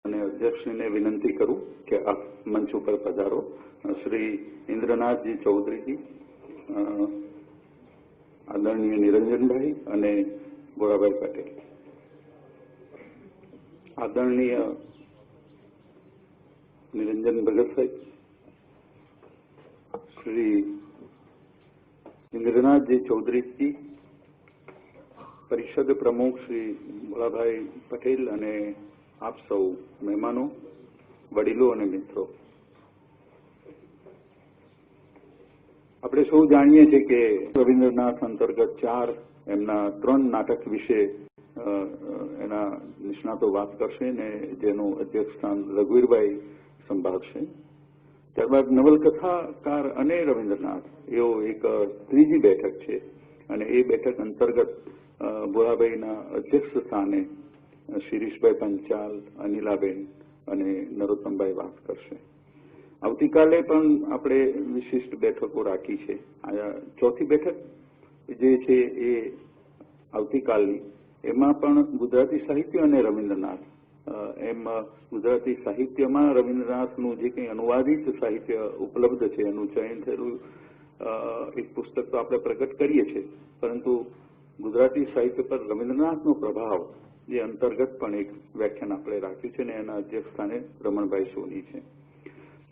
અને અધ્યક્ષને વિનંતી કરું કે આપ મંચ ઉપર પધારો. શ્રી ઇન્દ્રનાથજી ચૌધરીજી, આદરણીય નિરંજનભાઈ અને ભોળાભાઈ પટેલ, આદરણીય નિરંજન ભગત સાહેબ, શ્રી ઇન્દ્રનાથજી ચૌધરીજી, પરિષદ પ્રમુખ શ્રી ભોળાભાઈ પટેલ અને આપ સૌ મહેમાનો, વડીલો અને મિત્રો, આપણે સૌ જાણીએ છીએ કે રવિન્દ્રનાથ અંતર્ગત એમના 3 નાટક વિશે એના નિષ્ણાતો વાત કરશે ને જેનું અધ્યક્ષ સ્થાન રઘુવીરભાઈ સંભાળશે. ત્યારબાદ નવલકથાકાર અને રવિન્દ્રનાથ એવો એક ત્રીજી બેઠક છે અને એ બેઠક અંતર્ગત ભોળાભાઈના અધ્યક્ષ સ્થાને શિરીષભાઈ પંચાલ, અનિલાબેન અને નરોત્તમભાઈ વાત કરશે. આવતીકાલે પણ આપણે વિશિષ્ટ બેઠકો રાખી છે. આ ચોથી બેઠક જે છે એ આવતીકાલની, એમાં પણ ગુજરાતી સાહિત્ય અને રવિન્દ્રનાથ, એમ ગુજરાતી સાહિત્યમાં રવિન્દ્રનાથનું જે કંઈ અનુવાદિત સાહિત્ય ઉપલબ્ધ છે એનું ચયન થયેલું એક પુસ્તક તો આપણે પ્રગટ કરીએ છીએ, પરંતુ ગુજરાતી સાહિત્ય પર રવિન્દ્રનાથનો પ્રભાવ એ અંતર્ગત પણ એક વ્યાખ્યાન આપણે રાખ્યું છે અને એના અધ્યક્ષ સ્થાને રમણભાઈ સોની છે.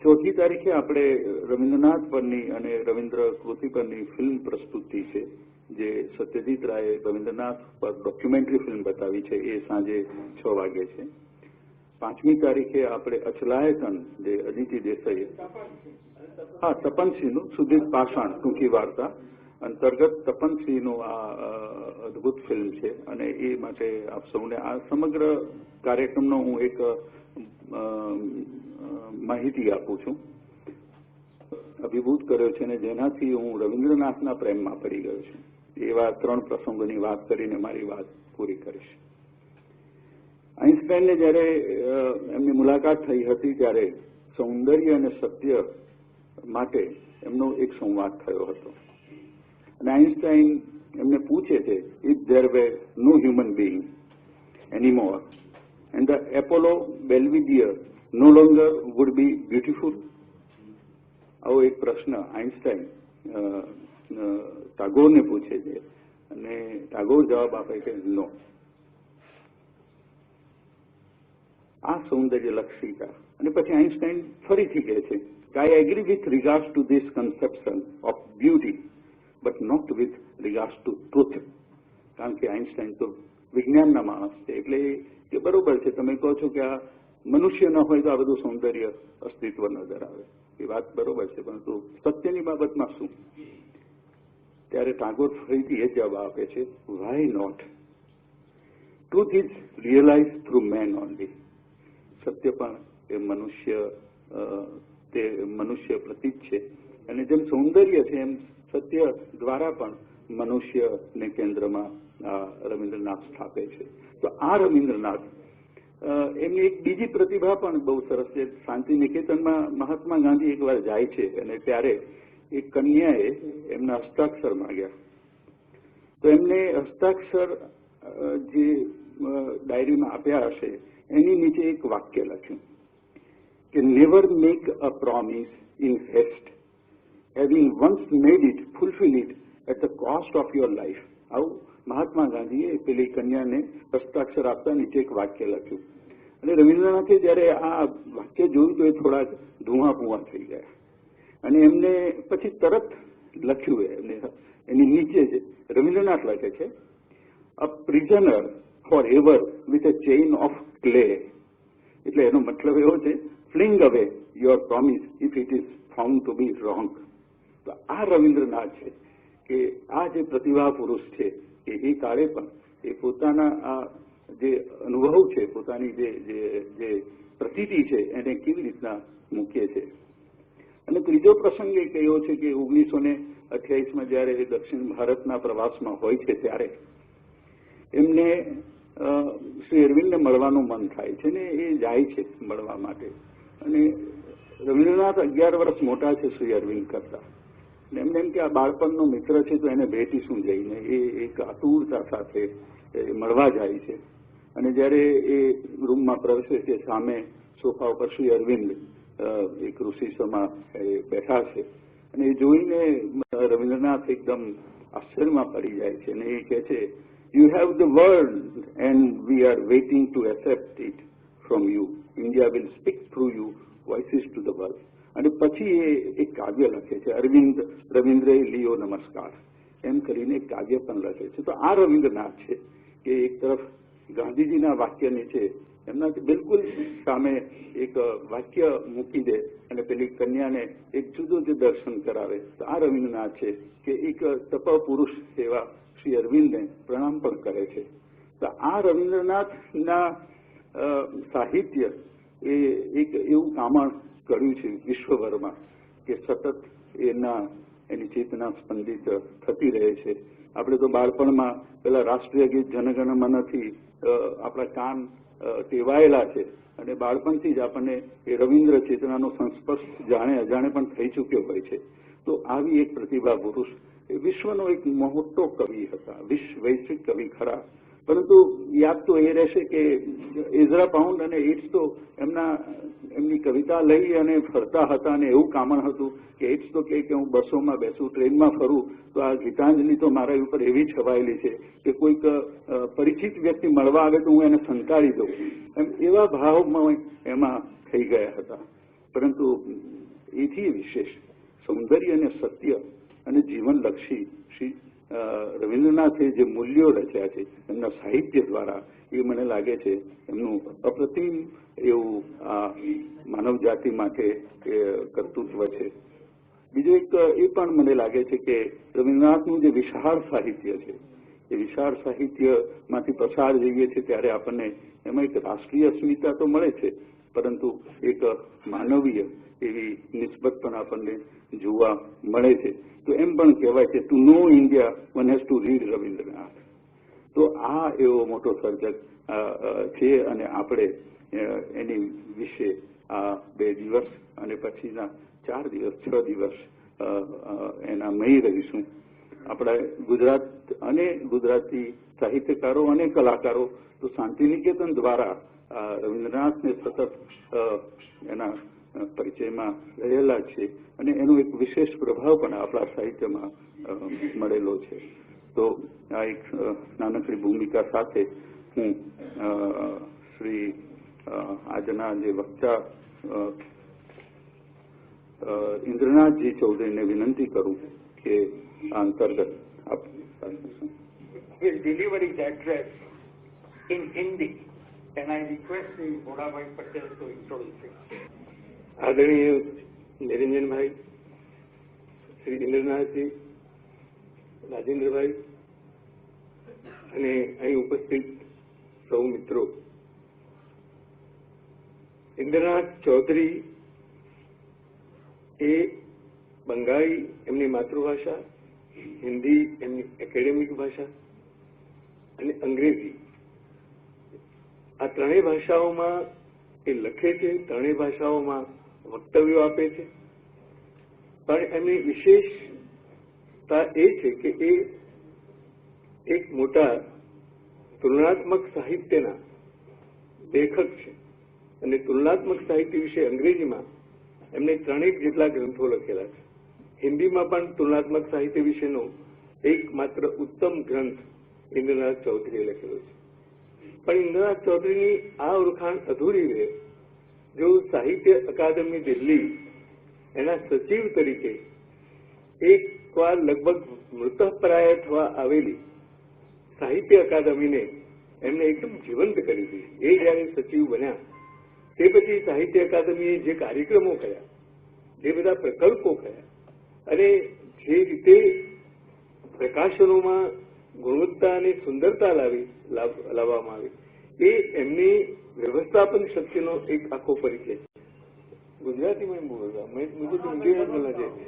4મી તારીખે આપણે રવિન્દ્રનાથ પરની અને રવિન્દ્ર કૃતિ પરની ફિલ્મ પ્રસ્તુતિ છે, જે સત્યજીત રાયે રવિન્દ્રનાથ પર ડોક્યુમેન્ટરી ફિલ્મ બતાવી છે, એ સાંજે 6 વાગે છે. 5મી તારીખે આપણે અચલાયતન, જે અદિતિ દેસાઈ, તપનસિંહનું સુદીપ પાષાણ ટૂંકી વાર્તા અંતર્ગત તપનસિંહનું આ અદભુત ફિલ્મ છે અને એ માટે આપ સૌને આ સમગ્ર કાર્યક્રમનો હું એક માહિતી આપું છું. અભિભૂત કર્યો છે અને જેનાથી હું રવિન્દ્રનાથના પ્રેમમાં પડી ગયો છું. એવા 3 પ્રસંગોની વાત કરીને મારી વાત પૂરી કરીશ. આઈન્સ્ટાઈનને જ્યારે એમની મુલાકાત થઈ હતી ત્યારે સૌંદર્ય અને સત્ય માટે એમનો એક સંવાદ થયો હતો અને આઈન્સ્ટાઈન એમને પૂછે છે, if there were no human being anymore and the Apollo Belvedere no longer would be beautiful. આવો એક પ્રશ્ન આઈન્સ્ટાઈન ટાગોરને પૂછે છે અને ટાગોર જવાબ આપે કે નો. આ સૌંદર્યલક્ષિતા. અને પછી આઈન્સ્ટાઈન ફરીથી કહે છે કે I agree with regards to this conception of beauty but not with regards to truth. કારણ કે આઈન્સ્ટાઈન તો વિજ્ઞાનના માણસ છે, એટલે કે બરોબર છે, તમે કહો છો કે આ મનુષ્ય ન હોય તો આ બધું સૌંદર્ય અસ્તિત્વ ન ધરાવે, એ વાત બરોબર છે, પરંતુ સત્યની બાબતમાં શું? ત્યારે ટાગોર ફરીથી એ જવાબ આપે છે, why not? Truth is realise through man only. સત્ય પણ એ મનુષ્ય પ્રતીક છે અને જેમ સૌંદર્ય છે એમ સત્ય દ્વારા પણ મનુષ્યને કેન્દ્રમાં રવિન્દ્રનાથ સ્થાપે છે. તો આ રવિન્દ્રનાથ એમની એક બીજી પ્રતિભા પણ બહુ સરસ છે. શાંતિ નિકેતનમાં મહાત્મા ગાંધી એકવાર જાય છે અને ત્યારે એક કન્યાએ એમના હસ્તાક્ષર માંગ્યા, તો એમને હસ્તાક્ષર જે ડાયરીમાં આપ્યા હશે એની નીચે એક વાક્ય લખ્યું કે never make a promise in haste, having once made it fulfil it at the cost of your life. આવું મહાત્મા ગાંધીએ પેલી કન્યાને હસ્તાક્ષર આપતા નીચે એક વાક્ય લખ્યું અને રવિન્દ્રનાથે જયારે આ વાક્ય જોયું તો એ થોડા ધુઆ થઈ ગયા અને એમને પછી તરત લખ્યું, એની નીચે જ રવિન્દ્રનાથ લખે છે, a prisoner forever with a chain of clay. એટલે એનો મતલબ એવો છે, fling away your promise if it is found to be wrong. તો આ રવિન્દ્રનાથ છે કે આ જે પ્રતિભા પુરુષ છે કે એ કાળે પણ એ પોતાના આ જે અનુભવ છે, પોતાની જે પ્રતીતિ છે એને કેવી રીતના મૂકે છે. અને ત્રીજો પ્રસંગ એક એવો છે કે 1928માં જયારે એ દક્ષિણ ભારતના પ્રવાસમાં હોય છે ત્યારે એમને શ્રી અરવિંદને મળવાનું મન થાય છે ને એ જાય છે મળવા માટે. અને રવિન્દ્રનાથ 11 વર્ષ મોટા છે શ્રી અરવિંદ કરતા. એમને એમ કે આ બાળપણનો મિત્ર છે તો એને ભેટીશું જઈને, એ એક આતુરતા સાથે મળવા જાય છે. અને જ્યારે એ રૂમમાં પ્રવેશે છે સામે સોફા ઉપર શ્રી અરવિંદ એક ઋષિ સમા બેઠા છે અને એ જોઈને રવિન્દ્રનાથ એકદમ આશ્ચર્યમાં પડી જાય છે અને એ કહે છે, you have the world and we are waiting to accept it from you. India will speak through you voices to the world. અને પછી એ એક કાવ્ય લખે છે, અરવિંદ રવિન્દ્રે લિયો નમસ્કાર એમ કરીને એક કાવ્ય પણ લખે છે. તો આ રવિન્દ્રનાથ છે કે એક તરફ ગાંધીજીના વાક્ય નીચે એમનાથી બિલકુલ સામે એક વાક્ય મૂકી દે અને પેલી કન્યાને એક જુદું જ દર્શન કરાવે. તો આ રવિન્દ્રનાથ છે કે એક તપ પુરુષ એવા શ્રી અરવિંદને પ્રણામ પણ કરે છે. તો આ રવિન્દ્રનાથના સાહિત્ય એ એક એવું કામણ કર્યું છે વિશ્વભરમાં કે સતત એની ચેતના સ્પંદિત થતી રહે છે. આપણે તો બાળપણમાં પેલા રાષ્ટ્રીય ગીત જનગણ મનથી આપણા કાન ટેવાયેલા છે અને બાળપણથી જ આપણને એ રવિન્દ્ર ચેતનાનો સંસ્પર્શ જાણે અજાણે પણ થઈ ચૂક્યો હોય છે. તો આવી એક પ્રતિભા પુરુષ એ વિશ્વનો એક મોટો કવિ હતા, વૈશ્વિક કવિ ખરા, પરંતુ યાદ તો એ રહેશે કે એઝરા પાઉન્ડ અને ઇટ્સ તો એમની કવિતા લઈ અને ફરતા હતા અને એવું કામણ હતું કે ઇટ્સ તો કે હું બસોમાં બેસું, ટ્રેનમાં ફરું તો આ ગીતાંજલિ તો મારા ઉપર એવી છવાયેલી છે કે કોઈક પરિચિત વ્યક્તિ મળવા આવે તો હું એને સંતાડી દઉં, એમ એવા ભાવમાં એમાં થઈ ગયા હતા. પરંતુ એથી વિશેષ સૌંદર્ય અને સત્ય અને જીવનલક્ષી શ્રી રવિન્દ્રનાથે જે મૂલ્યો રચ્યા છે એમના સાહિત્ય દ્વારા, એ મને લાગે છે એમનું અપ્રતિમ એવું આ માનવ જાતિ માટે કર્તૃત્વ છે. બીજું એક એ પણ મને લાગે છે કે રવિન્દ્રનાથનું જે વિશાળ સાહિત્ય છે એ વિશાળ સાહિત્યમાંથી પસાર જઈએ છીએ ત્યારે આપણને એમાં એક રાષ્ટ્રીય અસ્મિતા તો મળે છે, પરંતુ એક માનવીય એવી નિસ્બત પણ આપણને જોવા મળે છે. તો એમ પણ કહેવાય છે, to know India one has to read Rabindranath. તો આ એવો મોટો સર્જક છે અને આપણે એની વિશે આ 2 દિવસ અને પછીના 4 દિવસ 6 દિવસ એના મહી રહીશું. આપણા ગુજરાત અને ગુજરાતી સાહિત્યકારો અને કલાકારો તો શાંતિનિકેતન દ્વારા રવિન્દ્રનાથને સતત એના પરિચયમાં રહેલા છે અને એનો એક વિશેષ પ્રભાવ પણ આપણા સાહિત્યમાં મળેલો છે. તો આ એક નાનકડી ભૂમિકા સાથે હું શ્રી આજના જે વક્તા ઇન્દ્રનાથજી ચૌધરીને વિનંતી કરું કે આ અંતર્ગત આપ will deliver his address in Hindi, and I request the Bhodabhai Patel to introduce him. આદરણીય નિરંજનભાઈ, શ્રી ઇન્દ્રનાથજી, રાજેન્દ્રભાઈ અને અહીં ઉપસ્થિત સૌ મિત્રો, ઇન્દ્રનાથ ચૌધરી એ બંગાળી એમની માતૃભાષા, હિન્દી એમની એકેડેમિક ભાષા અને અંગ્રેજી આ ત્રણેય ભાષાઓમાં એ લખે છે, ત્રણેય ભાષાઓમાં વક્તવ્યો આપે છે. પણ એમની વિશેષતા એ છે કે એ એક મોટા તુલનાત્મક સાહિત્યના લેખક છે અને તુલનાત્મક સાહિત્ય વિશે અંગ્રેજીમાં એમને 3 જેટલા ગ્રંથો લખેલા છે. હિન્દીમાં પણ તુલનાત્મક સાહિત્ય વિશેનો એકમાત્ર ઉત્તમ ગ્રંથ ઇન્દ્રનાથ ચૌધરીએ લખેલો છે. પણ ઇન્દ્રનાથ ચૌધરીની આ ઓળખાણ અધૂરી રહે જો સાહિત્ય અકાદમી દિલ્હી એના સચિવ તરીકે એકવાર લગભગ મૃતપ્રાય થવા આવેલી સાહિત્ય અકાદમીને એમને એકદમ જીવંત કરી દીધી. એ જયારે સચિવ બન્યા તે પછી સાહિત્ય અકાદમીએ જે કાર્યક્રમો કર્યા, જે બધા પ્રકલ્પો કર્યા અને જે રીતે પ્રકાશનોમાં ગુણવત્તા અને સુંદરતા લાવવામાં આવી, એ એમની વ્યવસ્થાપન શક્તિનો એક આખો પરિચય છે. ગુજરાતીમાં એમ બોલતા મુझे तो हिंदी में बोलना चाहिए.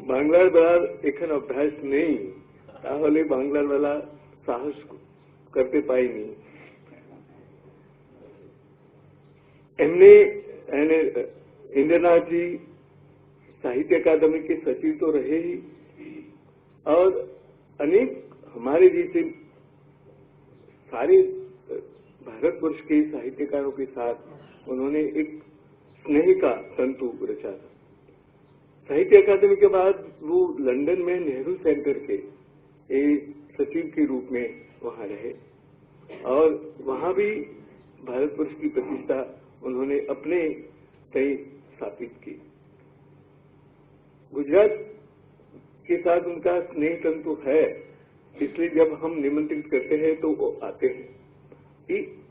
বাংলার বেলা এখানে অভ্যাস নেই, তাহলে বাংলার বেলা সাহস করতে পাইনি. એમને इंद्रनाथ जी साहित्य अकादमी के सचिव तो रहे ही, और अनेक हमारे जैसे सारे भारतवर्ष के साहित्यकारों के साथ उन्होंने एक स्नेह का तंतु रचा था। साहित्य अकादमी के बाद वो लंदन में नेहरू सेंटर के एक सचिव के रूप में वहां रहे और वहां भी भारतवर्ष की प्रतिष्ठा उन्होंने अपने तय स्थापित की। गुजरात के साथ उनका स्नेह तंतु है, इसलिए जब हम निमंत्रित करते हैं तो वो आते हैं।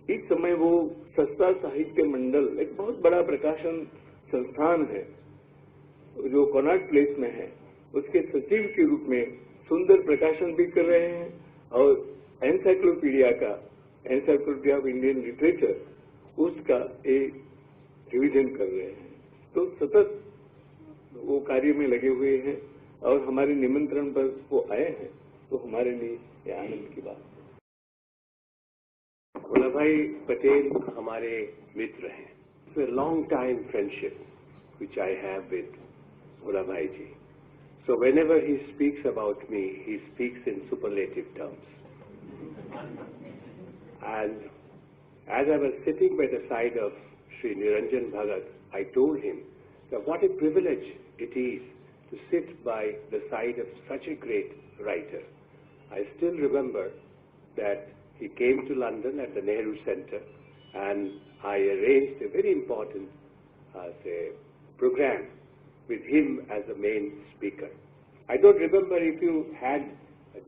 इस समय वो सस्ता साहित्य मंडल, एक बहुत बड़ा प्रकाशन संस्थान है जो कॉनॉट प्लेस में है, उसके सचिव के रूप में सुंदर प्रकाशन भी कर रहे हैं और एनसाइक्लोपीडिया ऑफ इंडियन लिटरेचर उसका एक रिवीजन कर रहे हैं। तो सतत वो कार्य में लगे हुए हैं और हमारे निमंत्रण पर वो आए हैं, तो हमारे लिए ये आनंद की बात है। भोला भाई पटेल हमारे मित्र हैं। It's a long time friendship which I have with Bhola Bhai ji. So whenever he speaks about me, he speaks in superlative terms. And as I was sitting by the side of Sri Niranjan Bhagat, I told him that what a privilege it is to sit by the side of such a great writer. I still remember that he came to London at the Nehru Centre and I arranged a very important program with him as the main speaker. I don't remember if you had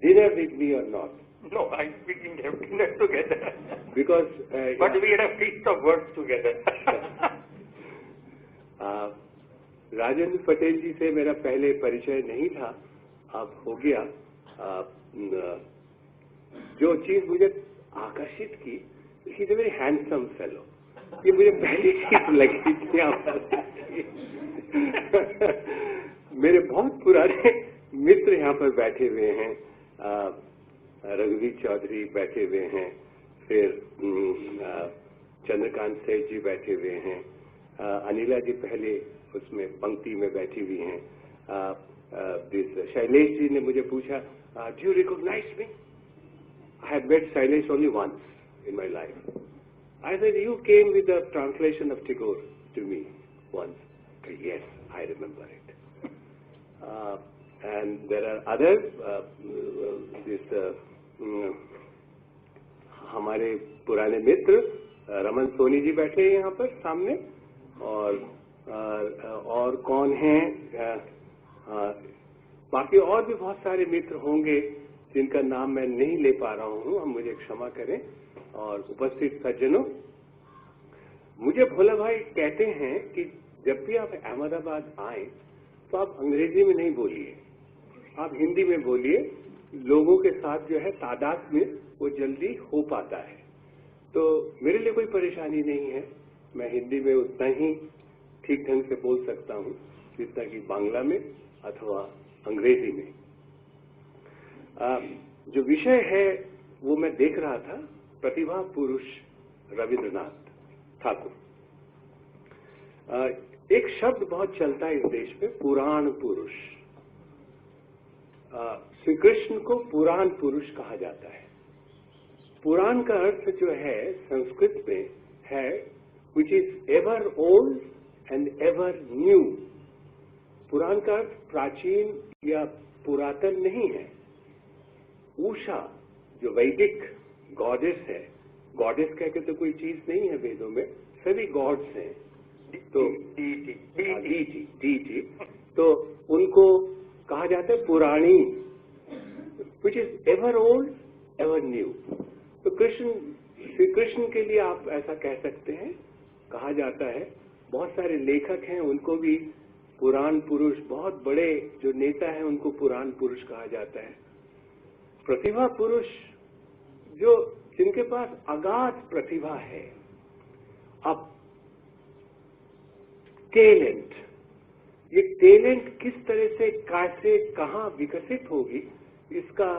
dinner with me or not. No, we didn't have dinner together. Because... but we had a feast of words together. Rajendra Patel ji से मेरा पहले परिचय नहीं था, अब हो गया। जो चीज मुझे आकर्षित की, he is a very handsome fellow, ये मुझे पहली चीज लगी थी यहाँ पर। मेरे बहुत पुराने मित्र यहाँ पर बैठे हुए हैं, रघुवीर चौधरी बैठे हुए हैं, फिर चंद्रकांत सेठ जी बैठे हुए हैं, अनिला जी पहले उसमें पंक्ति में बैठी हुई हैं। शैलेश जी ने मुझे पूछा, do you recognise me? I had met Shailesh only once in my life. I said, you came with the translation of Tagore to me once. Yes, I remember it. And there are other, हमारे पुराने मित्र रमन सोनी जी बैठे हैं यहाँ पर सामने, और कौन हैं, बाकी और भी बहुत सारे मित्र होंगे जिनका नाम मैं नहीं ले पा रहा हूं, हम मुझे क्षमा करें। और उपस्थित सज्जनों, मुझे भोला भाई कहते हैं कि जब भी आप अहमदाबाद आए तो आप अंग्रेजी में नहीं बोलिए, आप हिंदी में बोलिए, लोगों के साथ जो है तादाद में वो जल्दी हो पाता है। तो मेरे लिए कोई परेशानी नहीं है, मैं हिंदी में उतना ही ठीक ढंग से बोल सकता हूं जितना कि बांग्ला में अथवा अंग्रेजी में। जो विषय है वो मैं देख रहा था, प्रतिभा पुरुष रविंद्रनाथ ठाकुर। एक शब्द बहुत चलता है इस देश में, पुराण पुरुष। श्री कृष्ण को पुराण पुरुष कहा जाता है। पुराण का अर्थ जो है संस्कृत में है which is ever old and ever new. पुराण का अर्थ प्राचीन या पुरातन नहीं है। उषा जो वैदिक गॉडेस है, गॉडेस कह के तो कोई चीज नहीं है वेदों में, सभी गॉड्स हैं, तो डीटी, तो उनको कहा जाता है पुराणी, विच is ever old ever new. तो श्री कृष्ण के लिए आप ऐसा कह सकते हैं, कहा जाता है। बहुत सारे लेखक हैं, उनको भी पुराण पुरुष, बहुत बड़े जो नेता हैं उनको पुराण पुरुष कहा जाता है। प्रतिभा पुरुष जो जिनके पास अगाध प्रतिभा है। अब टैलेंट, ये टैलेंट किस तरह से कैसे कहाँ विकसित होगी इसका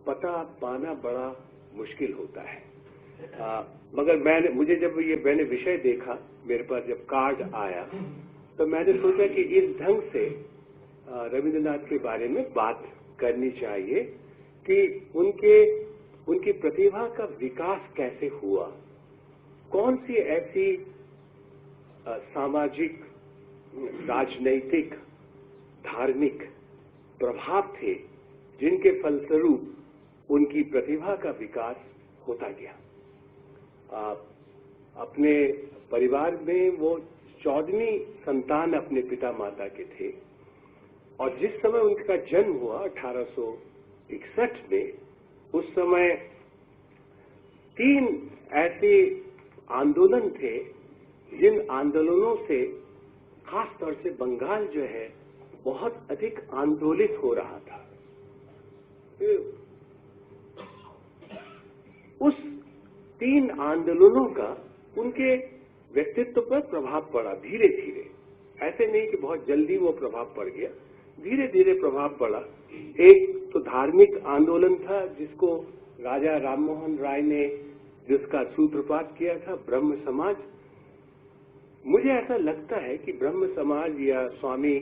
पता पाना बड़ा मुश्किल होता है। मगर मुझे जब मैंने विषय देखा, मेरे पास जब कार्ड आया, तो मैंने सोचा कि इस ढंग से रविंद्रनाथ के बारे में बात करनी चाहिए कि उनकी प्रतिभा का विकास कैसे हुआ, कौन सी ऐसी सामाजिक, राजनैतिक, धार्मिक प्रभाव थे जिनके फलस्वरूप उनकी प्रतिभा का विकास होता गया। अपने परिवार में वो 14वीं संतान अपने पिता माता के थे और जिस समय उनका जन्म हुआ 1861 में, उस समय 3 ऐसे आंदोलन थे जिन आंदोलनों से खास तौर से बंगाल जो है बहुत अधिक आंदोलित हो रहा था। उस 3 आंदोलनों का उनके व्यक्तित्व पर प्रभाव पड़ा धीरे धीरे, ऐसे नहीं कि बहुत जल्दी वो प्रभाव पड़ गया, धीरे धीरे प्रभाव पड़ा। एक तो धार्मिक आंदोलन था जिसको राजा राममोहन राय ने जिसका सूत्रपात किया था, ब्रह्म समाज। मुझे ऐसा लगता है कि ब्रह्म समाज या स्वामी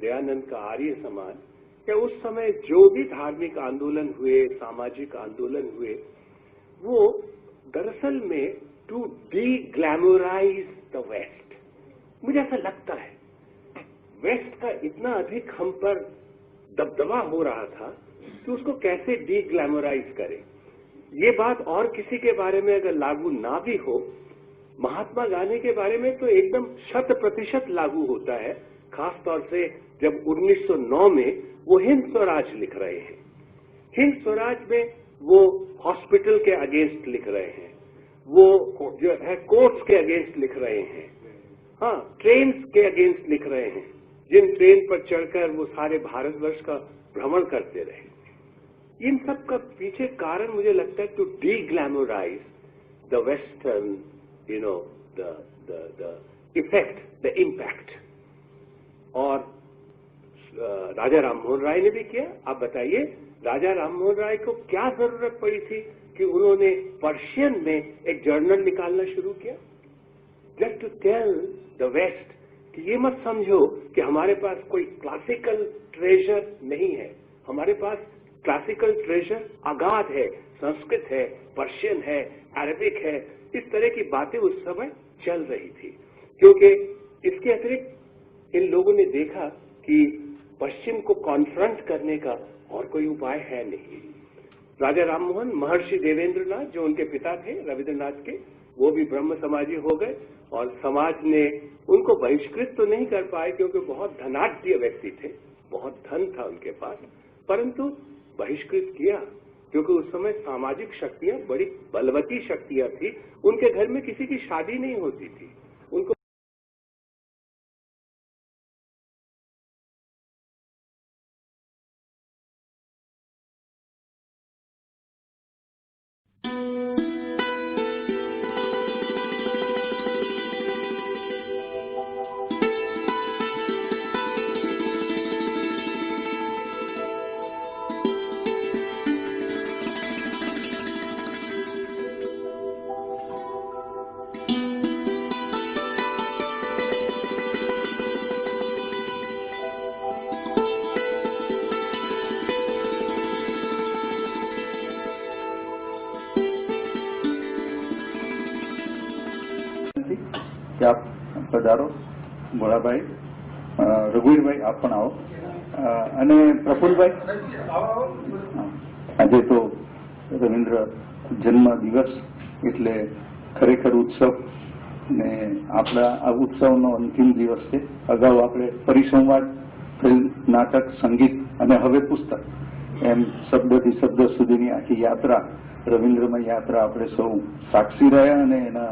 दयानंद का आर्य समाज या उस समय जो भी धार्मिक आंदोलन हुए, सामाजिक आंदोलन हुए, वो दरअसल में टू डी-ग्लैमराइज द वेस्ट। मुझे ऐसा लगता है वेस्ट का इतना अधिक हम पर दबदबा हो रहा था कि उसको कैसे डी-ग्लैमराइज करें। ये बात और किसी के बारे में अगर लागू ना भी हो, महात्मा गांधी के बारे में तो एकदम 100% लागू होता है, खास तौर से जब 1909 में वो हिंद स्वराज लिख रहे हैं। हिंद स्वराज में वो हॉस्पिटल के अगेंस्ट लिख रहे हैं, वो जो है कोर्ट्स के अगेंस्ट लिख रहे हैं, हाँ, ट्रेन के अगेंस्ट लिख रहे हैं, जिन ट्रेन पर चढ़कर वो सारे भारतवर्ष का भ्रमण करते रहे। इन सब का पीछे कारण मुझे लगता है to deglamorise the western, you know, the effect, the impact. और राजा राममोहन राय ने भी किया। आप बताइए, राजा राममोहन राय को क्या जरूरत पड़ी थी कि उन्होंने पर्शियन में एक जर्नल निकालना शुरू किया, just to tell the west कि ये मत समझो कि हमारे पास कोई क्लासिकल ट्रेजर नहीं है, हमारे पास क्लासिकल ट्रेजर अगाध है, संस्कृत है, पर्शियन है, अरबिक है। इस तरह की बातें उस समय चल रही थी, क्योंकि इसके अतिरिक्त इन लोगों ने देखा कि पश्चिम को कॉन्फ्रंट करने का और कोई उपाय है नहीं। राजा राममोहन, महर्षि देवेंद्रनाथ जो उनके पिता थे रविंद्रनाथ के, वो भी ब्रह्म समाजी हो गए और समाज ने उनको बहिष्कृत तो नहीं कर पाए क्योंकि बहुत धनाढ्य व्यक्ति थे, बहुत धन था उनके पास, परंतु बहिष्कृत किया क्योंकि उस समय सामाजिक शक्तियां बड़ी बलवती शक्तियां थी। उनके घर में किसी की शादी नहीं होती थी, उनको કે આપ પધારો, ભોળાભાઈ, રઘુવીરભાઈ આપ પણ આવો, અને પ્રફુલભાઈ। આજે તો રવિન્દ્ર જન્મ દિવસ એટલે ખરેખર ઉત્સવ, ને આપણા આ ઉત્સવનો અંતિમ દિવસ છે। અગાઉ આપણે પરિસંવાદ, ફિલ્મ, નાટક, સંગીત અને હવે પુસ્તક એમ શબ્દથી શબ્દ સુધીની આખી યાત્રા, રવિન્દ્રમય યાત્રા આપણે સૌ સાક્ષી રહ્યા અને એના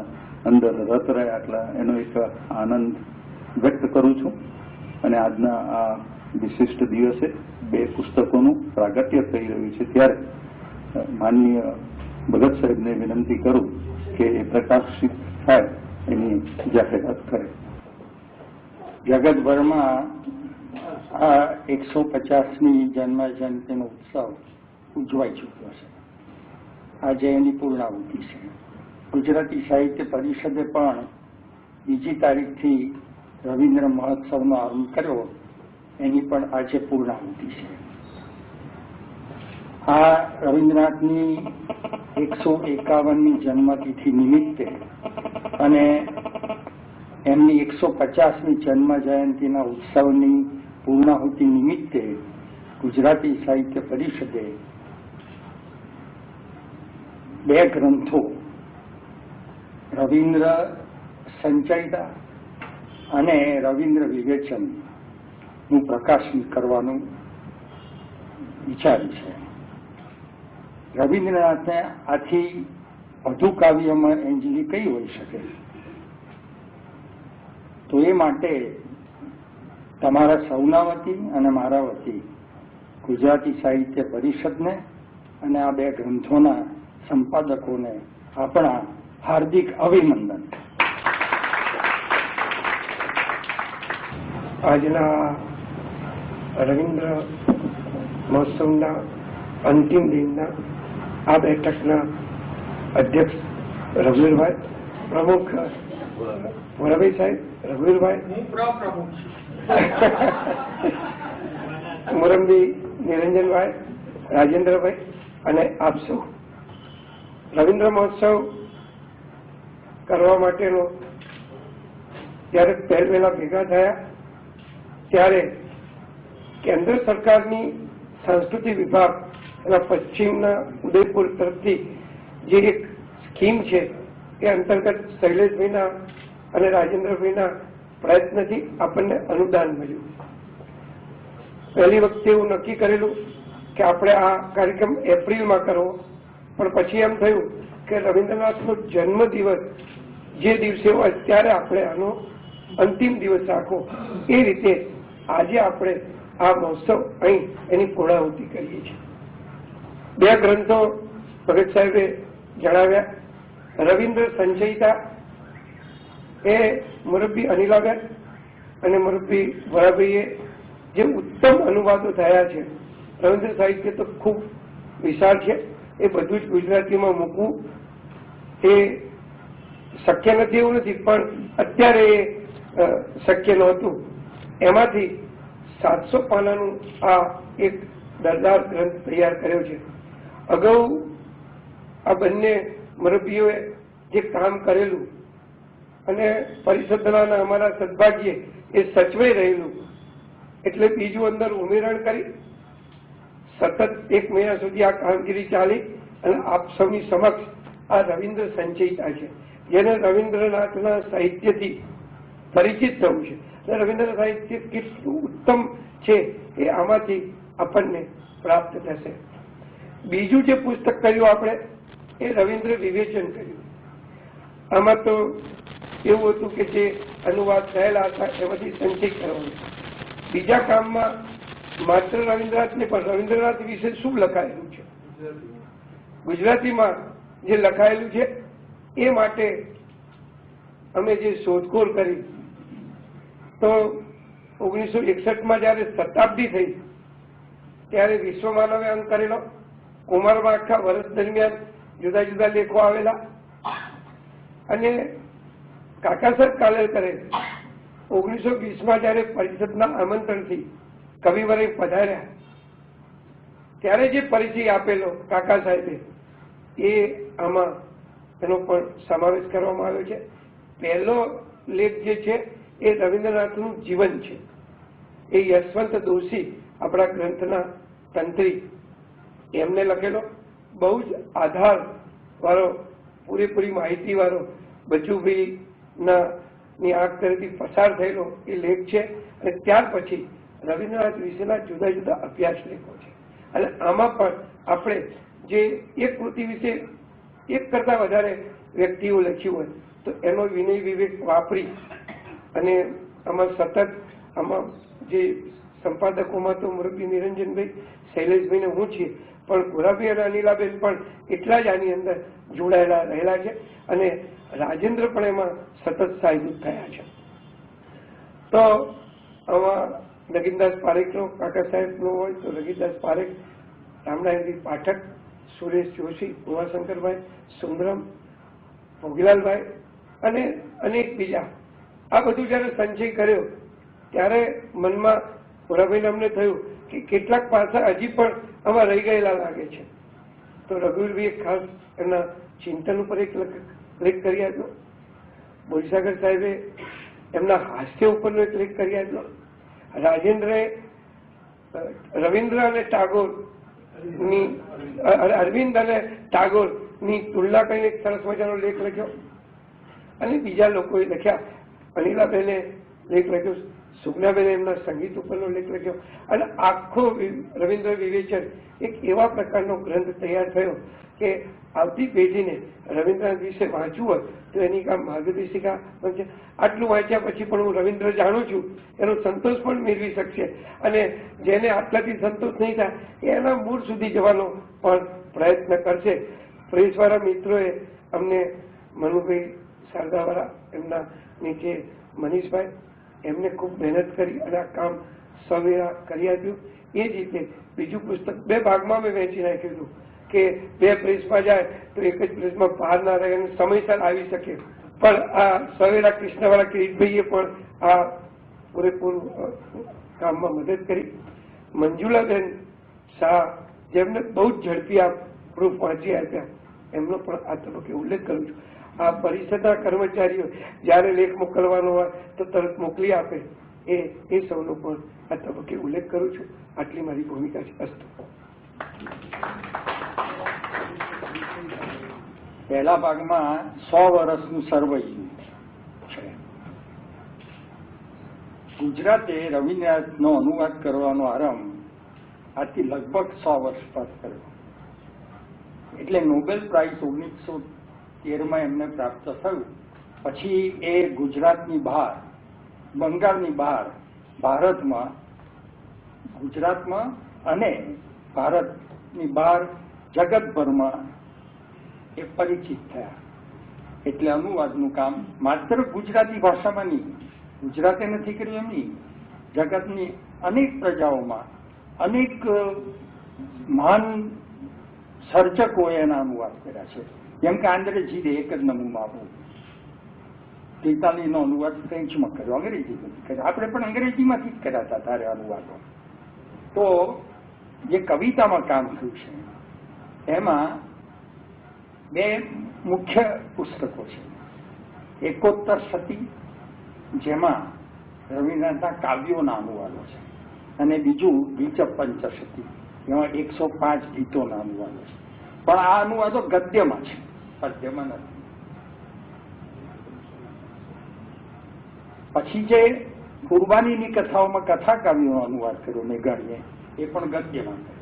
અંદર રત રહ્યા, એટલા એનો એક આનંદ વ્યક્ત કરું છું। અને આજના આ વિશિષ્ટ દિવસે 2 પુસ્તકોનું પ્રાગટ્ય થઈ રહ્યું છે, ત્યારે માનનીય ભગત સાહેબને વિનંતી કરું કે એ પ્રકાશિત થાય એની જાહેરાત કરે। જગતભરમાં આ 150મી જન્મ જયંતિનો ઉત્સવ ઉજવાઈ ચૂક્યો છે। આજે એની પૂર્ણાહુતિ છે। ગુજરાતી સાહિત્ય પરિષદે પણ 2જી તારીખથી રવિન્દ્ર મહોત્સવનો આરંભ કર્યો, એની પણ આજે પૂર્ણાહુતિ છે। આ રવિન્દ્રનાથની 151મી જન્મતિથિ નિમિત્તે અને એમની 150મી જન્મ જયંતિના ઉત્સવની પૂર્ણાહુતિ નિમિત્તે ગુજરાતી સાહિત્ય પરિષદે 2 ગ્રંથો રવિન્દ્ર સંચયિતા અને રવિન્દ્ર વિવેચનનું પ્રકાશન કરવાનું વિચાર્યું છે. રવિન્દ્રનાથને આથી વધુ કાવ્યમાં અંજલિ કઈ હોઈ શકે? તો એ માટે તમારા સૌના વતી અને મારા વતી ગુજરાતી સાહિત્ય પરિષદને અને આ 2 ગ્રંથોના સંપાદકોને આપણા હાર્દિક અભિનંદન. આજના રવિન્દ્ર મહોત્સવના અંતિમ દિનના આ બેઠકના અધ્યક્ષ રઘુવીરભાઈ, પ્રમુખ મોરાભાઈ સાહેબ, રઘુવીરભાઈ, મોરમજી નિરંજનભાઈ, રાજેન્દ્રભાઈ અને આપ સૌ રવિન્દ્ર મહોત્સવ કરવા માટેનો જ્યારે પહેલા ભેગા થયા ત્યારે કેન્દ્ર સરકારની સાંસ્કૃતિક વિભાગ એના પશ્ચિમના ઉદયપુર તરફથી જે એક સ્કીમ છે એ અંતર્ગત શૈલેષભાઈના અને રાજેન્દ્રભાઈના પ્રયત્નથી આપણને અનુદાન મળ્યું. પહેલી વખતે એવું નક્કી કરેલું કે આપણે આ કાર્યક્રમ એપ્રિલમાં કરવો, પણ પછી એમ થયું કે રવિન્દ્રનાથનો જન્મદિવસ જે દિવસે હોય ત્યારે આપણે આનો અંતિમ દિવસ રાખો. એ રીતે આજે આપણે આ મહોત્સવ અહીં એની પૂર્ણાહુતિ કરીએ છીએ. 2 ગ્રંથો ભગત સાહેબે જણાવ્યા. રવિન્દ્ર સંચયિતા એ મુરબ્બી અનિલાબેન અને મુરબ્બી વરાભાઈએ જે ઉત્તમ અનુવાદો થયા છે. રવિન્દ્ર સાહિત્ય તો ખૂબ વિશાળ છે, એ બધું જ ગુજરાતીમાં મૂકવું એ શક્ય નથી એવું નથી, પણ અત્યારે એ શક્ય નહોતું. એમાંથી 700 પાનાનું આ એક દરદાર ગ્રંથ તૈયાર કર્યો છે. અગાઉ આ બંને મુરબ્બીઓએ જે કામ કરેલું અને પરિષદના અમારા સદભાગ્યે એ સચવાઈ રહેલું, એટલે બીજું અંદર ઉમેરણ કરી સતત 1 મહિના સુધી આ કામગીરી ચાલી અને આપ સૌની સમક્ષ આ રવિન્દ્ર સંચયિતા છે, જેને રવિન્દ્રનાથના સાહિત્યથી પરિચિત થવું છે. રવિન્દ્ર સાહિત્ય કેટલું ઉત્તમ છે એ આમાંથી આપણને પ્રાપ્ત થશે. બીજું જે પુસ્તક કર્યું આપણે એ રવિન્દ્ર વિવેચન કર્યું. આમાં તો એવું હતું કે જે અનુવાદ થયેલા હતા એમાંથી સંચય કરવાનું. બીજા કામમાં માત્ર રવિન્દ્રનાથ ને પણ રવિન્દ્રનાથ વિશે શું લખાયેલું છે, ગુજરાતીમાં જે લખાયેલું છે એ માટે અમે જે શોધખોળ કરી તો 1961માં જયારે શતાબ્દી થઈ ત્યારે વિશ્વ માનવે અંક કરેલો. કુમારમાં આખા વર્ષ દરમિયાન જુદા જુદા લેખો આવેલા અને કાકાસાહેબ કાલેલકરે 1920માં જયારે પરિષદના આમંત્રણથી કવિવરે પધાર્યા ત્યારે જે પરિચય આપેલો કાકા સાહેબે એ આમાં એનો પણ સમાવેશ કરવામાં આવ્યો છે. પહેલો લેખ જે છે એ રવિન્દ્રનાથનું જીવન છે. એ યશવંત દોશી આપણા ગ્રંથના તંત્રી એમને લખેલો, બહુ જ આધાર વાળો, પૂરેપૂરી માહિતી વાળો, બચુભાઈની આંખ તરફથી પસાર થયેલો એ લેખ છે. અને ત્યાર પછી રવિન્દ્રનાથ વિશેના જુદા જુદા અભ્યાસ લેખો છે. અને આમાં પણ આપણે જે એક કૃતિ વિશે એક કરતા વધારે વ્યક્તિઓ લખ્યું હોય તો એનો વિનય વિવેક વાપરી અને આમાં સતત આમાં જે સંપાદકોમાં તો મુરબ્બી નિરંજનભાઈ, શૈલેષભાઈ ને હું છીએ, પણ ગોરાભાઈ અને અનિલાબેન પણ એટલા જ આની અંદર જોડાયેલા રહેલા છે અને રાજેન્દ્ર પણ એમાં સતત સહાયભૂત થયા છે. તો આમાં નગીનદાસ પારેખનો, કાકા સાહેબનો હોય તો નગીનદાસ પારેખ, રામનારાયણજી પાઠક, સુરેશ જોશી, ઉમાશંકરભાઈ, સુંદરમ, ભોગીલાલભાઈ અને અનેક બીજા, આ બધું જયારે સંચય કર્યો ત્યારે મનમાં ગોરાભાઈને અમને થયું કે કેટલાક પાસા હજી પણ આમાં રહી ગયેલા લાગે છે. તો રઘુવીરભાઈ ખાસ એમના ચિંતન ઉપર એક લેખ કરી આપ્યો. બોરીસાગર સાહેબે એમના હાસ્ય ઉપરનો એક લેખ કરી આપ્યો. રાજેન્દ્રએ રવિન્દ્ર અને ટાગોરની અરવિંદ અને ટાગોરની તુલના કરીને એક સરસ મજાનો લેખ લખ્યો. અને બીજા લોકોએ લખ્યા. અનિલાબેને લેખ લખ્યો, સુગનાબેને એમના સંગીત ઉપરનો લેખ લખ્યો. અને આખો રવિન્દ્ર વિવેચન એક એવા પ્રકારનો ગ્રંથ તૈયાર થયો કે આવતી પેઢીને રવિન્દ્રનાથ વિશે વાંચવું હોય તો એની કામ માર્ગદર્શિકા બનશે. આટલું વાંચ્યા પછી પણ હું રવિન્દ્ર જાણું છું એનો સંતોષ પણ મેળવી શકશે. અને જેને આટલાથી સંતોષ નહીં થાય એ એના મૂળ સુધી જવાનો પણ પ્રયત્ન કરશે. પ્રેસવાળા મિત્રોએ અમને મનુભાઈ શારદાવાળા, એમના નીચે મનીષભાઈ, એમને ખૂબ મહેનત કરી અને આ કામ સવેરા કરી આપ્યું. એ જ રીતે બીજું પુસ્તક 2 ભાગમાં મેં વહેંચી નાખ્યું હતું કે 2 પ્રેસમાં જાય તો એક જ પ્રેસમાં બહાર ના રહે અને સમયસર આવી શકે. પણ આ સવેરા કૃષ્ણવાળા કિરીટભાઈએ પણ આ પૂરેપૂરું કામમાં મદદ કરી. મંજુલાબેન શાહ, જેમને બહુ જ ઝડપી આ પ્રૂફ વાંચી આપ્યા, એમનો પણ આ તબક્કે ઉલ્લેખ કરું છું. આ પરિષદના કર્મચારીઓ જ્યારે લેખ મોકલવાનો હોય તો તરત મોકલી આપે, એ સૌનો પણ આ તબક્કે ઉલ્લેખ કરું છું. આટલી મારી ભૂમિકા છે. અસ્તુ. પહેલા ભાગમાં 100 વર્ષનું સર્વૈયું છે. ગુજરાતે રવિન્દ્રનાથનો અનુવાદ કરવાનો આરંભ આજથી લગભગ 100 વર્ષ બાદ કર્યો. એટલે નોબેલ પ્રાઇઝ 1913માં એમને પ્રાપ્ત થયું. પછી એ ગુજરાતની બહાર, બંગાળની બહાર, ભારતમાં, ગુજરાતમાં અને ભારતની બહાર જગતભરમાં એ પરિચિત થયા. એટલે અનુવાદનું કામ માત્ર ગુજરાતી ભાષામાં નહીં, ગુજરાતે નથી કર્યું એમ નહીં, જગતની અનેક પ્રજાઓમાં અનેક મહાન સર્જકોએ એના અનુવાદ કર્યા છે. જેમ કે આંદ્રે જીદે એક જ નમૂનો આપો, ઇટાલીનો અનુવાદ ફ્રેન્ચમાં કર્યો, અંગ્રેજીમાંથી કર્યો. આપણે પણ અંગ્રેજીમાંથી જ કર્યા હતા તારે અનુવાદો. તો જે કવિતામાં કામ થયું છે એમાં 2 મુખ્ય પુસ્તકો છે. એકોત્તર સતી, જેમાં રવિન્દ્રનાથના કાવ્યોના અનુવાદો છે, અને બીજું દ્વિચપંચશતી, એમાં 105 ગીતોના અનુવાદો છે. પણ આ અનુવાદો ગદ્યમાં છે, પદ્યમાં નથી. પછી જે કુરબાનીની કથાઓમાં કથા કાવ્યોનો અનુવાદ કર્યો મેઘાણીએ, એ પણ ગદ્યમાં કર્યો.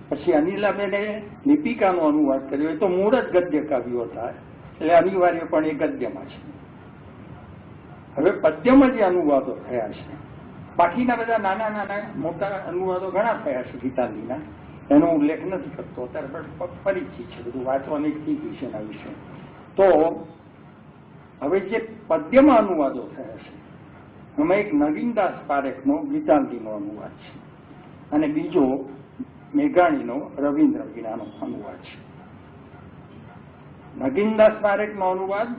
પછી અનિલાબેને લિપિકાનો અનુવાદ કર્યો, એ તો મૂળ જ ગદ્ય કાવ્યો હતા, એટલે અનિવાર્ય પણ એ ગદ્યમાં છે. હવે પદ્યમાં જે અનુવાદો થયા છે, બાકીના બધા નાના નાના મોટા અનુવાદો ઘણા થયા છે ગીતાંજલિના, એનો ઉલ્લેખ નથી કરતો. અત્યારે પરિચિત છે, બધું વાંચવાની થઈ ગયું છે એના વિશે. તો હવે જે પદ્યમાં અનુવાદો થયા છે એમાં એક નગીનદાસ પારેખનો ગીતાંજલિનો અનુવાદ છે, અને બીજો મેઘાણીનો રવિન્દ્ર વીણાનો અનુવાદ છે. નગીનદાસ પારેખનો અનુવાદ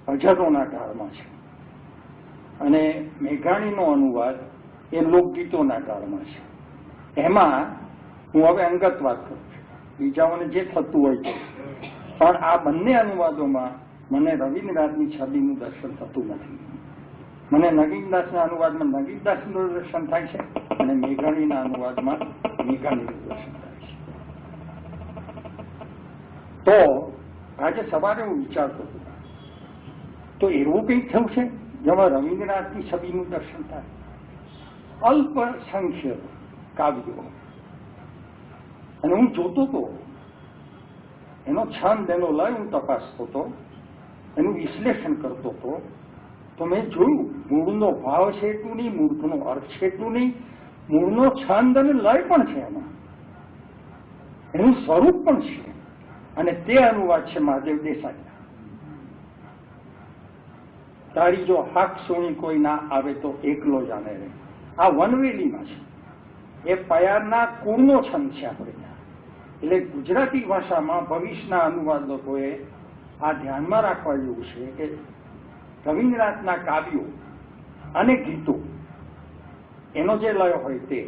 ભજનોના કાળમાં છે, અને મેઘાણીનો અનુવાદ એ લોકગીતોના કાળમાં છે. એમાં હું હવે અંગત વાત કરું છું, બીજાઓને જે થતું હોય છે. પણ આ બંને અનુવાદોમાં મને રવિન્દ્રનાથની છબીનું દર્શન થતું નથી. મને નગીનદાસના અનુવાદમાં નગીનદાસનું દર્શન થાય છે, અને મેઘાણીના અનુવાદમાં મેઘાણીનું દર્શન થાય છે. તો આજે સવારે હું વિચારતો હતો, તો એવું કંઈક થયું છે જેમાં રવિન્દ્રનાથની છબીનું દર્શન થાય. અલ્પસંખ્ય કાવ્યો, અને હું જોતો હતો એનો છંદ, એનો લય હું તપાસતો હતો, એનું વિશ્લેષણ કરતો હતો. તો મેં જોયું મૂળનો ભાવ છે એટલું નહીં, મૂળનો અર્થ છે એટલું નહીં, મૂળનો છંદ અને લય પણ છે એમાં, એનું સ્વરૂપ પણ છે. અને તે અનુવાદ છે મહાદેવ દેસાઈના. તારી જો હાક સુણી કોઈ ના આવે તો એકલો જાણે રે. આ વનવેલીમાં છે, એ પયારના કુળનો છંદ છે આપણે. એટલે ગુજરાતી ભાષામાં ભવિષ્યના અનુવાદકોએ આ ધ્યાનમાં રાખવા જેવું છે કે રવિન્દ્રનાથના કાવ્યો અને ગીતો, એનો જે લય હોય તે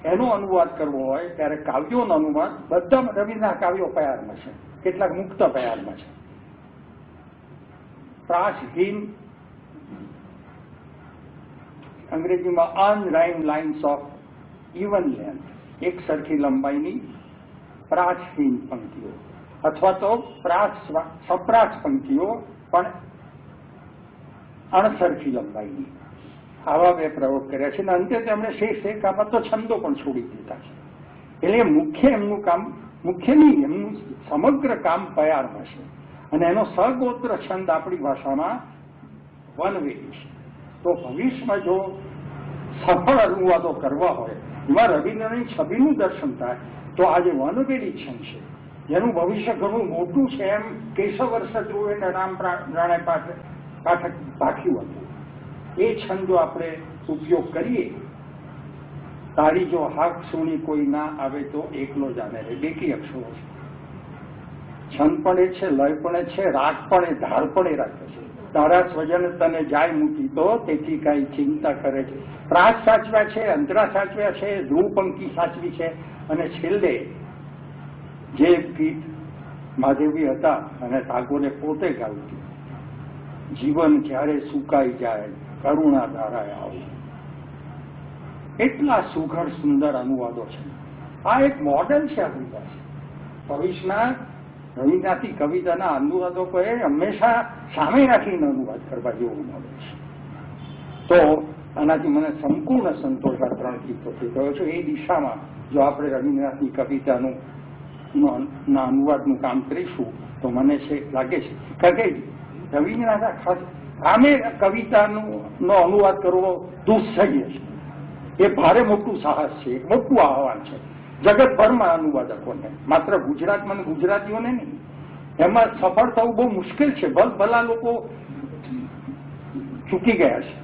એનો અનુવાદ કરવો હોય ત્યારે કાવ્યોનો અનુવાદ બધા રવિન્દ્રના કાવ્યો પયારમાં છે, કેટલાક મુક્ત પયારમાં છે. પ્રાસહીન અંગ્રેજીમાં અનરાઇમ લાઇન્સ ઓફ ઇવન લેન્થ, એક સરખી લંબાઈની પ્રાસહીન પંક્તિઓ અથવા તો સપ્રાસ પંક્તિઓ પણ અણસરખી લંબાઈની, આવા બે પ્રયોગ કર્યા છે. અને અંતે તેમણે શેષ એકામાં તો છંદો પણ છોડી દીધા છે. એટલે મુખ્ય એમનું કામ, મુખ્ય નહીં, એમનું સમગ્ર કામ પયારમાં છે. અને એનો સગોત્ર છંદ આપણી ભાષામાં વનવેલી છે. તો ભવિષ્યમાં જો સફળ અનુવાદો કરવા હોય, એમાં રવિન્દ્રની છબીનું દર્શન થાય, તો આજે વનવેલી છંદ છે જેનું ભવિષ્ય ઘણું મોટું છે, એમ કેશવ શત્રુએ રામ રાણે પાઠક ભાખ્યું હતું. એ છંદ જો આપણે ઉપયોગ કરીએ, તારી જો હાક સુણી કોઈ ના આવે તો એકલો જાણે રે, બેકી અક્ષરો છે. છંદ પણ એ છે, લય પણ એ છે, રાગ પણ એ, ધાર પણ એ રાખે છે. તારા સ્વજન તને જાય મૂકી તો તેથી કઈ ચિંતા કરે છે. પ્રાસ સાચવ્યા છે, અંતરા સાચવ્યા છે, ધ્રુવ પંક્તિ સાચવી છે, અને છેલ્લે જે ગીત મહાદેવી હતા અને ટાગોરે પોતે ગાયું, જીવન જ્યારે સુકાઈ જાય કરુણા ધારાએ આવું. એટલા સુઘડ સુંદર અનુવાદો છે. આ એક મોડેલ છે આપણી પાસે. ભવિષ્યના રવિન્દ્રનાથની કવિતાના અનુવાદકોએ હંમેશા સામે રાખીને અનુવાદ કરવા જેવું મોડેલ છે. તો આનાથી મને સંપૂર્ણ સંતોષ આ 3 ગીતોથી થયો છે. એ દિશામાં જો આપણે રવિન્દ્રનાથની કવિતાનું અનુવાદનું કામ કરીશું તો મને છે લાગે છે, કારણ કે રવિન્દ્રનાથ ખાસ આમે કવિતાનો અનુવાદ કરવો દુસ્સહ્ય છે. એ ભારે મોટું સાહસ છે, એક મોટું આહ્વાન છે જગતભરમાં અનુવાદકોને, માત્ર ગુજરાતમાં અને ગુજરાતીઓને નહીં. એમાં સફળ થવું બહુ મુશ્કેલ છે. ભલા લોકો ચૂકી ગયા છે.